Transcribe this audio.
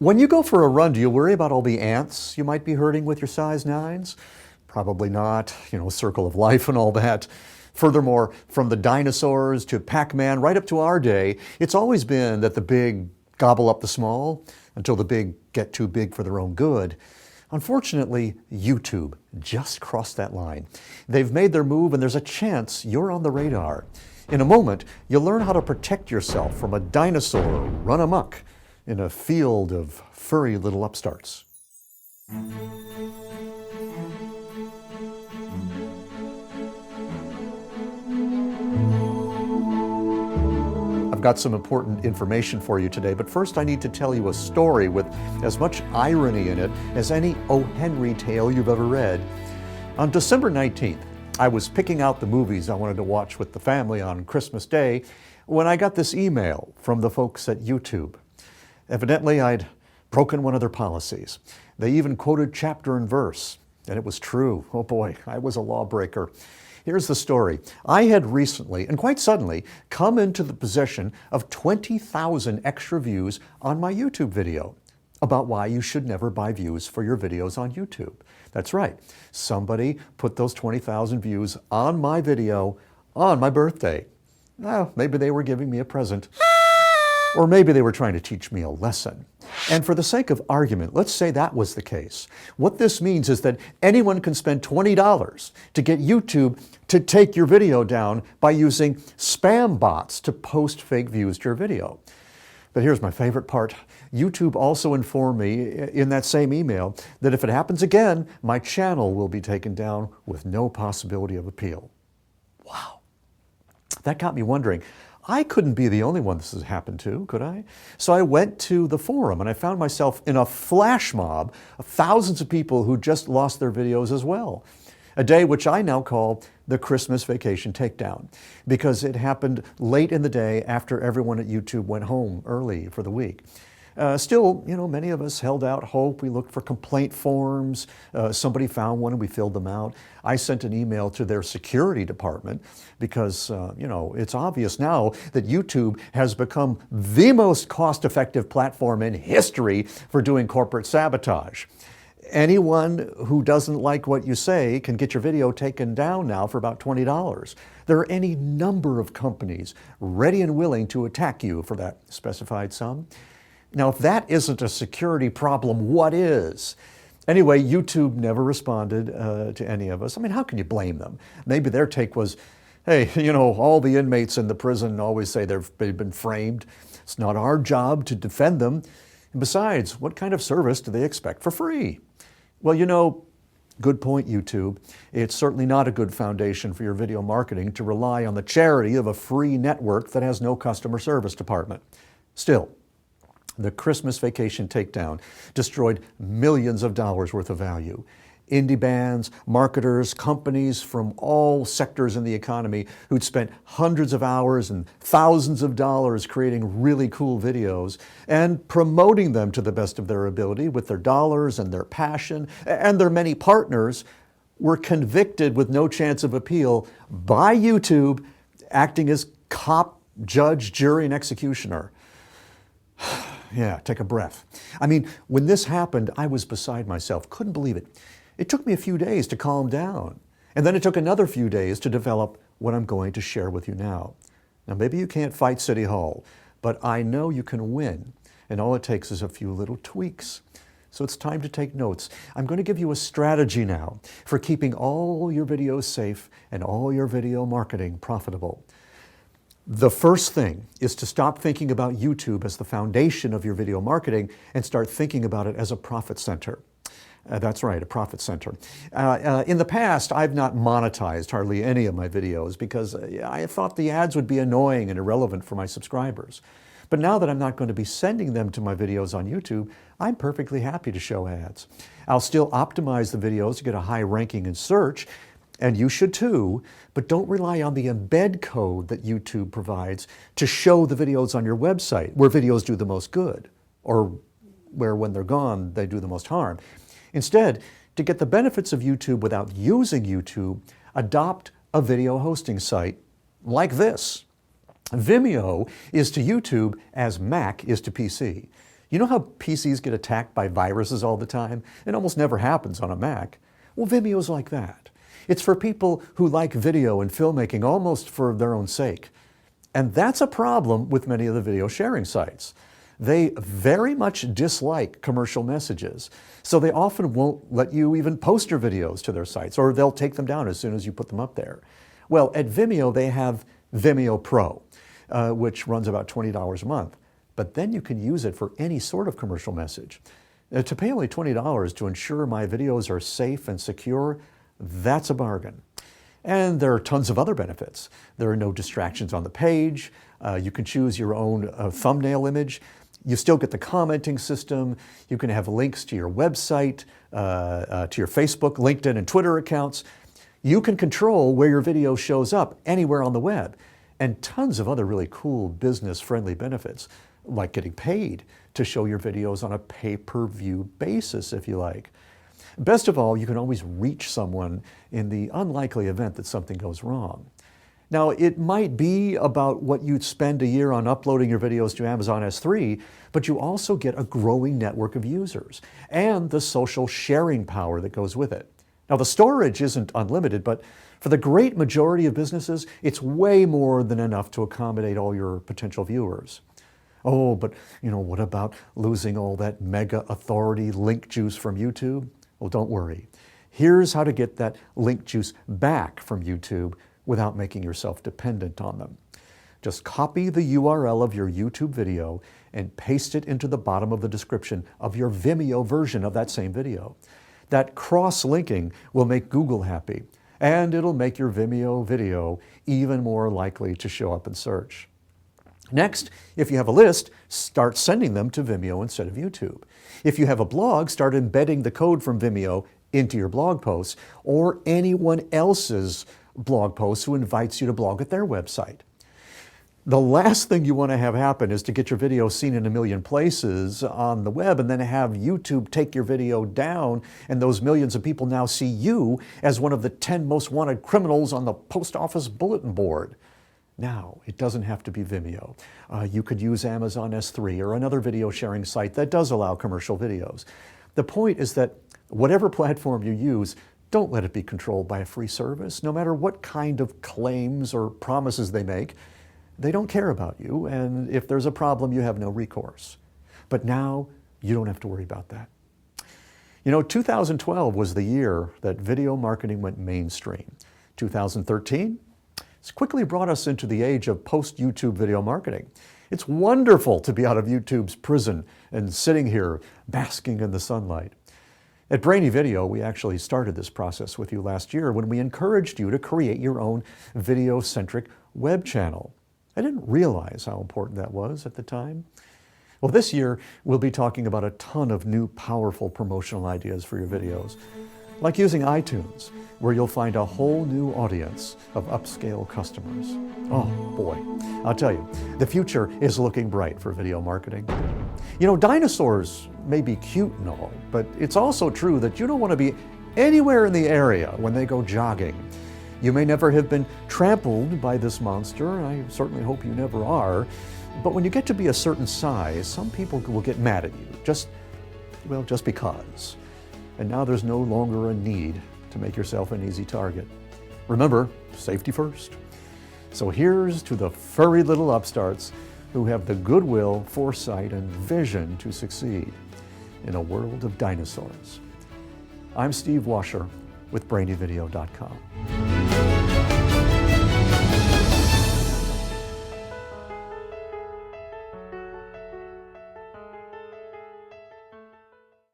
When you go for a run, do you worry about all the ants you might be hurting with your size 9s? Probably not, circle of life and all that. Furthermore, from the dinosaurs to Pac-Man right up to our day, it's always been that the big gobble up the small until the big get too big for their own good. Unfortunately, YouTube just crossed that line. They've made their move and there's a chance you're on the radar. In a moment, you'll learn how to protect yourself from a dinosaur run amok in a field of furry little upstarts. I've got some important information for you today, but first I need to tell you a story with as much irony in it as any O. Henry tale you've ever read. On December 19th, I was picking out the movies I wanted to watch with the family on Christmas Day when I got this email from the folks at YouTube. Evidently, I'd broken one of their policies. They even quoted chapter and verse, and it was true. Oh boy, I was a lawbreaker. Here's the story. I had recently, and quite suddenly, come into the possession of 20,000 extra views on my YouTube video about why you should never buy views for your videos on YouTube. That's right. Somebody put those 20,000 views on my video on my birthday. Well, maybe they were giving me a present. Or maybe they were trying to teach me a lesson. And for the sake of argument, let's say that was the case. What this means is that anyone can spend $20 to get YouTube to take your video down by using spam bots to post fake views to your video. But here's my favorite part. YouTube also informed me in that same email that if it happens again, my channel will be taken down with no possibility of appeal. Wow. That got me wondering. I couldn't be the only one this has happened to, could I? So I went to the forum and I found myself in a flash mob of thousands of people who just lost their videos as well. A day which I now call the Christmas Vacation Takedown, because it happened late in the day after everyone at YouTube went home early for the week. Still, many of us held out hope. We looked for complaint forms. Somebody found one and we filled them out. I sent an email to their security department because, it's obvious now that YouTube has become the most cost-effective platform in history for doing corporate sabotage. Anyone who doesn't like what you say can get your video taken down now for about $20. There are any number of companies ready and willing to attack you for that specified sum. Now, if that isn't a security problem, what is? Anyway, YouTube never responded to any of us. I mean, how can you blame them? Maybe their take was, hey, all the inmates in the prison always say they've been framed. It's not our job to defend them. And besides, what kind of service do they expect for free? Well, good point, YouTube. It's certainly not a good foundation for your video marketing to rely on the charity of a free network that has no customer service department. Still, the Christmas Vacation Takedown destroyed millions of dollars worth of value. Indie bands, marketers, companies from all sectors in the economy who'd spent hundreds of hours and thousands of dollars creating really cool videos and promoting them to the best of their ability with their dollars and their passion and their many partners were convicted with no chance of appeal by YouTube, acting as cop, judge, jury, and executioner. Yeah, take a breath. I mean, when this happened, I was beside myself. Couldn't believe it. It took me a few days to calm down. And then it took another few days to develop what I'm going to share with you now. Now, maybe you can't fight City Hall, but I know you can win. And all it takes is a few little tweaks. So it's time to take notes. I'm going to give you a strategy now for keeping all your videos safe and all your video marketing profitable. The first thing is to stop thinking about YouTube as the foundation of your video marketing and start thinking about it as a profit center. That's right, a profit center. In the past, I've not monetized hardly any of my videos because I thought the ads would be annoying and irrelevant for my subscribers. But now that I'm not going to be sending them to my videos on YouTube, I'm perfectly happy to show ads. I'll still optimize the videos to get a high ranking in search, and you should too, but don't rely on the embed code that YouTube provides to show the videos on your website where videos do the most good, or where when they're gone, they do the most harm. Instead, to get the benefits of YouTube without using YouTube, adopt a video hosting site like this. Vimeo is to YouTube as Mac is to PC. You know how PCs get attacked by viruses all the time? It almost never happens on a Mac. Well, Vimeo's like that. It's for people who like video and filmmaking almost for their own sake. And that's a problem with many of the video sharing sites. They very much dislike commercial messages, so they often won't let you even post your videos to their sites, or they'll take them down as soon as you put them up there. Well, at Vimeo, they have Vimeo Pro, which runs about $20 a month. But then you can use it for any sort of commercial message. To pay only $20 to ensure my videos are safe and secure, that's a bargain. And there are tons of other benefits. There are no distractions on the page. You can choose your own thumbnail image. You still get the commenting system. You can have links to your website, to your Facebook, LinkedIn, and Twitter accounts. You can control where your video shows up anywhere on the web, and tons of other really cool business-friendly benefits, like getting paid to show your videos on a pay-per-view basis, if you like. Best of all, you can always reach someone in the unlikely event that something goes wrong. Now, it might be about what you'd spend a year on uploading your videos to Amazon S3, but you also get a growing network of users and the social sharing power that goes with it. Now, the storage isn't unlimited, but for the great majority of businesses, it's way more than enough to accommodate all your potential viewers. Oh, but what about losing all that mega authority link juice from YouTube? Well, don't worry. Here's how to get that link juice back from YouTube without making yourself dependent on them. Just copy the URL of your YouTube video and paste it into the bottom of the description of your Vimeo version of that same video. That cross-linking will make Google happy, and it'll make your Vimeo video even more likely to show up in search. Next, if you have a list, start sending them to Vimeo instead of YouTube. If you have a blog, start embedding the code from Vimeo into your blog posts or anyone else's blog posts who invites you to blog at their website. The last thing you want to have happen is to get your video seen in a million places on the web and then have YouTube take your video down, and those millions of people now see you as one of the 10 most wanted criminals on the post office bulletin board. Now, it doesn't have to be Vimeo. You could use Amazon S3 or another video sharing site that does allow commercial videos. The point is that whatever platform you use, don't let it be controlled by a free service, no matter what kind of claims or promises they make. They don't care about you, and if there's a problem, you have no recourse. But now, you don't have to worry about that. 2012 was the year that video marketing went mainstream. 2013, it's quickly brought us into the age of post-YouTube video marketing. It's wonderful to be out of YouTube's prison and sitting here basking in the sunlight. At Brainy Video, we actually started this process with you last year when we encouraged you to create your own video-centric web channel. I didn't realize how important that was at the time. Well, this year, we'll be talking about a ton of new powerful promotional ideas for your videos, like using iTunes, where you'll find a whole new audience of upscale customers. Oh boy, I'll tell you, the future is looking bright for video marketing. Dinosaurs may be cute and all, but it's also true that you don't want to be anywhere in the area when they go jogging. You may never have been trampled by this monster, I certainly hope you never are, but when you get to be a certain size, some people will get mad at you, just because. And now there's no longer a need to make yourself an easy target. Remember, safety first. So here's to the furry little upstarts who have the goodwill, foresight, and vision to succeed in a world of dinosaurs. I'm Steve Washer with BrainyVideo.com.